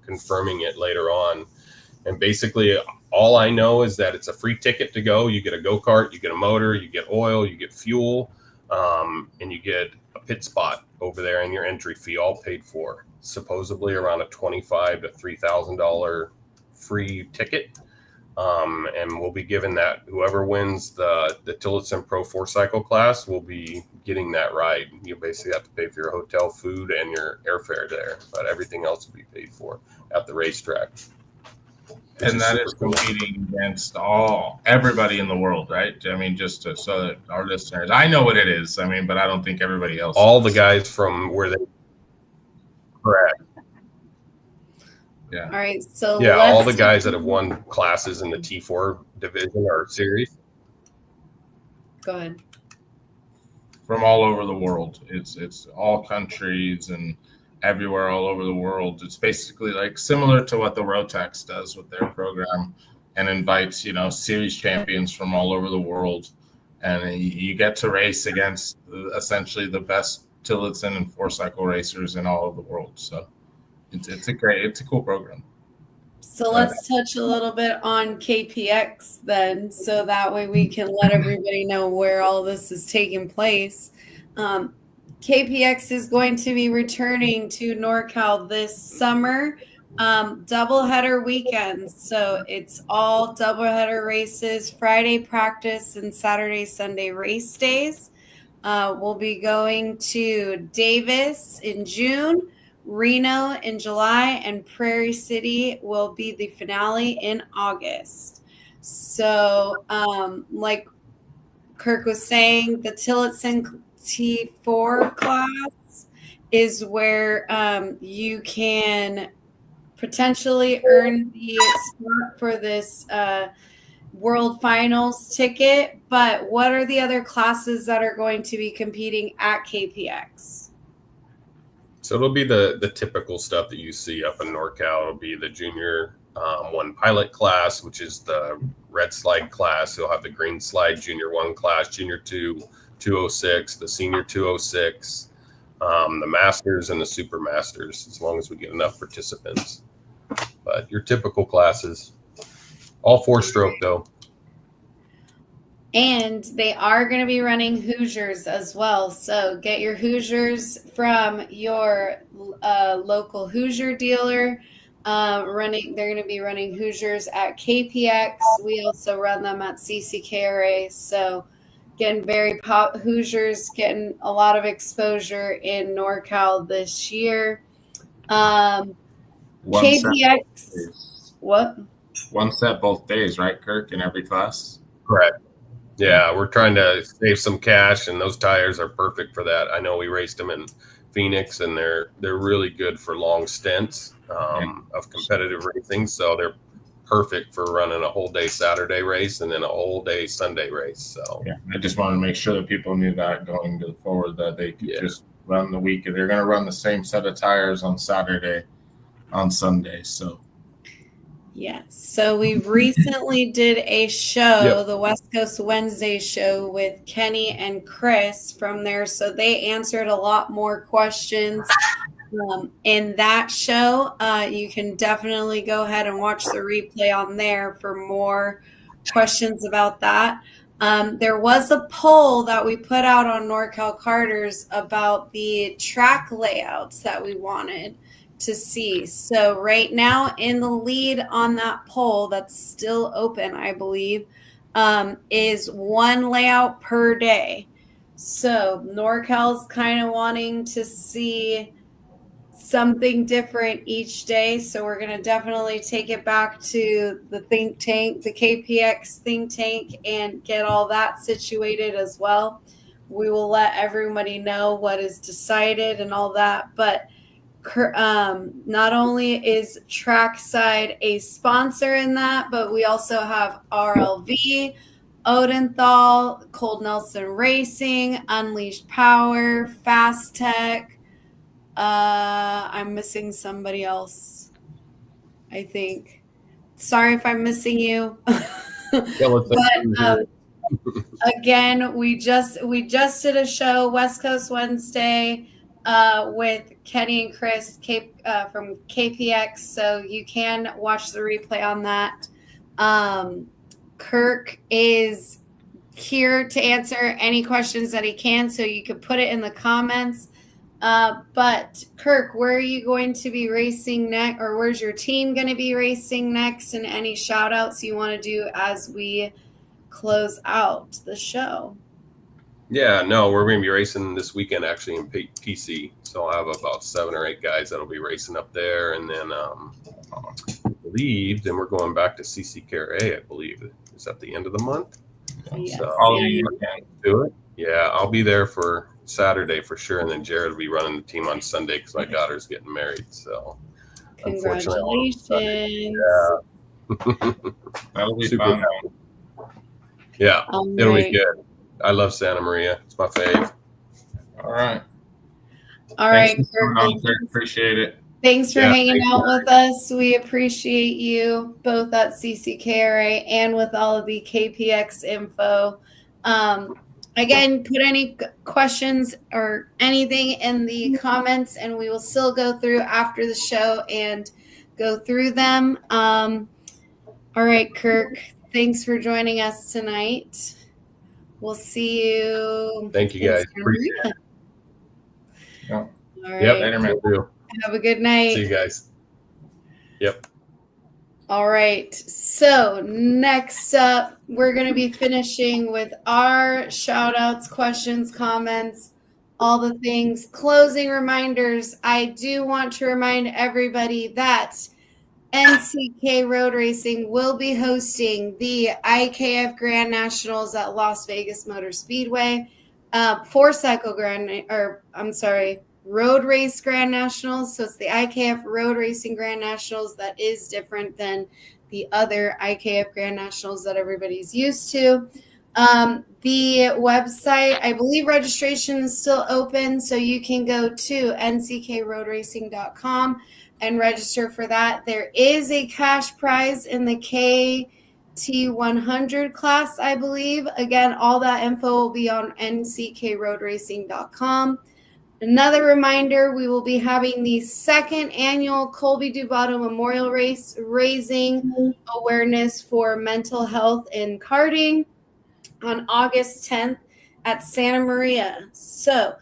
confirming it later on. And basically, all I know is that it's a free ticket to go. You get a go-kart, you get a motor, you get oil, you get fuel, and you get a pit spot over there and your entry fee all paid for. Supposedly around a $2,500 to $3,000 free ticket. And we'll be given that. Whoever wins the Tillotson Pro 4-cycle class will be getting that ride. You basically have to pay for your hotel, food, and your airfare there, but everything else will be paid for at the racetrack. And that is competing against everybody in the world, right? I mean, just so that our listeners, I know what it is. I mean, but I don't think everybody else. All the guys from where they. Correct. Yeah. All right. So yeah, all the guys that have won classes in the T4 division or series. Go ahead. From all over the world, it's all countries and everywhere all over the world. It's basically like similar to what the Rotax does with their program and invites, series champions from all over the world. And you get to race against essentially the best Tillotson and 4-cycle racers in all of the world. So it's a cool program. So let's touch a little bit on KPX then, so that way we can let everybody know where all this is taking place. KPX is going to be returning to NorCal this summer, doubleheader weekends. So it's all doubleheader races, Friday practice and Saturday, Sunday race days. We'll be going to Davis in June, Reno in July, and Prairie City will be the finale in August. So like Kirk was saying, the Tillotson T4 class is where you can potentially earn the spot for this World Finals ticket. But what are the other classes that are going to be competing at KPX? So it'll be the typical stuff that you see up in NorCal. It'll be the junior one pilot class, which is the red slide class. You'll have the green slide junior 1 class, junior 2, 206, the senior 206, the masters and the super masters, as long as we get enough participants. But your typical classes, all 4-stroke though. And they are going to be running Hoosiers as well. So get your Hoosiers from your local Hoosier dealer. They're going to be running Hoosiers at KPX. We also run them at CCKRA. So getting Hoosiers getting a lot of exposure in NorCal this year. KPX. What? One set both days, right, Kirk, in every class? Correct. Yeah, we're trying to save some cash, and those tires are perfect for that. I know we raced them in Phoenix, and they're really good for long stints of competitive racing. So they're perfect for running a whole day Saturday race and then a whole day Sunday race. So yeah, I just wanted to make sure that people knew that going to the forward, that they could just run the week. They're going to run the same set of tires on Saturday, on Sunday. So. Yes. So we recently did a show, the West Coast Wednesday show with Kenny and Chris from there. So they answered a lot more questions in that show. You can definitely go ahead and watch the replay on there for more questions about that. There was a poll that we put out on NorCal Karters about the track layouts that we wanted to see. So right now in the lead on that poll that's still open, I believe, is one layout per day. So NorCal's kind of wanting to see something different each day. So we're going to definitely take it back to the think tank, the KPX think tank, and get all that situated as well. We will let everybody know what is decided and all that, but not only is Trackside a sponsor in that, but we also have RLV, Odenthal, Cold Nelson Racing, Unleashed Power, Fast Tech. I'm missing somebody else, I think. Sorry if I'm missing you. But again, we just did a show, West Coast Wednesday, with Kenny and Chris from KPX, so you can watch the replay on that. Kirk is here to answer any questions that he can, so you can put it in the comments. But Kirk, where are you going to be racing next, or where's your team going to be racing next, and any shout outs you want to do as we close out the show? Yeah, no, we're going to be racing this weekend actually in PC. So I'll have about 7 or 8 guys that'll be racing up there. And then I believe then we're going back to CCKRA, I believe. Is that the end of the month? Yes. So I'll do it. Yeah, I'll be there for Saturday for sure. And then Jared will be running the team on Sunday because my daughter's getting married. So congratulations. Yeah. That'll be super fun. Yeah, it'll be good. I love Santa Maria. It's my fave. All right. All right, Kirk. Appreciate it. Thanks for hanging out with us. We appreciate you both at CCKRA and with all of the KPX info. Again, put any questions or anything in the comments, and we will still go through after the show and go through them. All right, Kirk, thanks for joining us tonight. We'll see you. Thank you, guys. Appreciate it. Yep. All right. Yep. Later, man. Have a good night. See you guys. Yep. All right. So next up, we're going to be finishing with our shout outs, questions, comments, all the things. Closing reminders. I do want to remind everybody that NCK Road Racing will be hosting the IKF Grand Nationals at Las Vegas Motor Speedway, Road Race Grand Nationals. So it's the IKF Road Racing Grand Nationals that is different than the other IKF Grand Nationals that everybody's used to. The website, I believe registration is still open, so you can go to nckroadracing.com. and register for that. There is a cash prize in the KT100 class, I believe. Again, all that info will be on nckroadracing.com. Another reminder, we will be having the second annual Colby Dubato Memorial Race, raising awareness for mental health in karting on August 10th at Santa Maria. So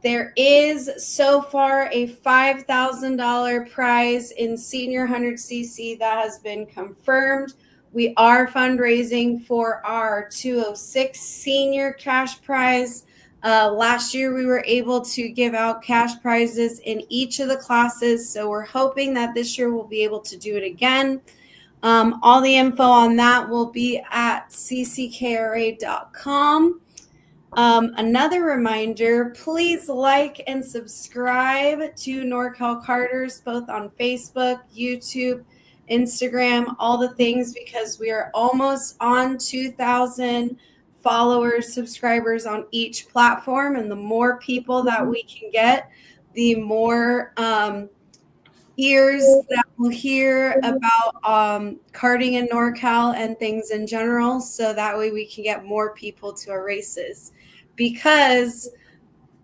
there is so far a $5,000 prize in senior 100cc that has been confirmed. We are fundraising for our 206 senior cash prize. Last year, we were able to give out cash prizes in each of the classes, so we're hoping that this year we'll be able to do it again. All the info on that will be at cckra.com. Another reminder, please like and subscribe to NorCal Karters, both on Facebook, YouTube, Instagram, all the things, because we are almost on 2,000 followers, subscribers on each platform. And the more people that we can get, the more ears that will hear about karting in NorCal and things in general. So that way we can get more people to our races. Because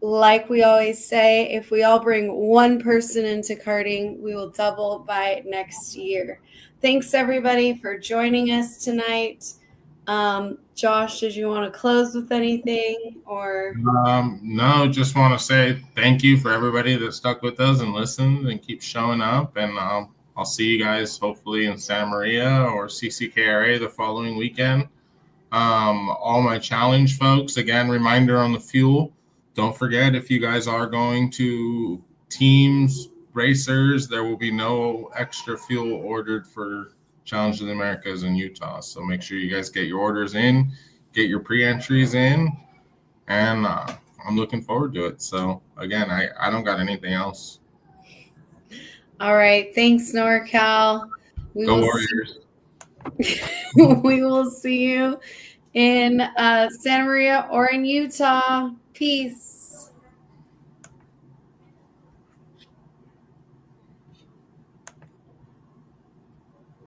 like we always say, if we all bring one person into karting, we will double by next year. Thanks everybody for joining us tonight. Josh, did you want to close with anything or? No, just want to say thank you for everybody that stuck with us and listened and keep showing up. And I'll see you guys hopefully in Santa Maria or CCKRA the following weekend. All my challenge folks, again, reminder on the fuel. Don't forget, if you guys are going to teams, racers, there will be no extra fuel ordered for Challenge of the Americas in Utah. So make sure you guys get your orders in, get your pre-entries in, and I'm looking forward to it. So again, I don't got anything else. All right. Thanks, NorCal. Go Warriors. We will see you in Santa Maria or in Utah. Peace.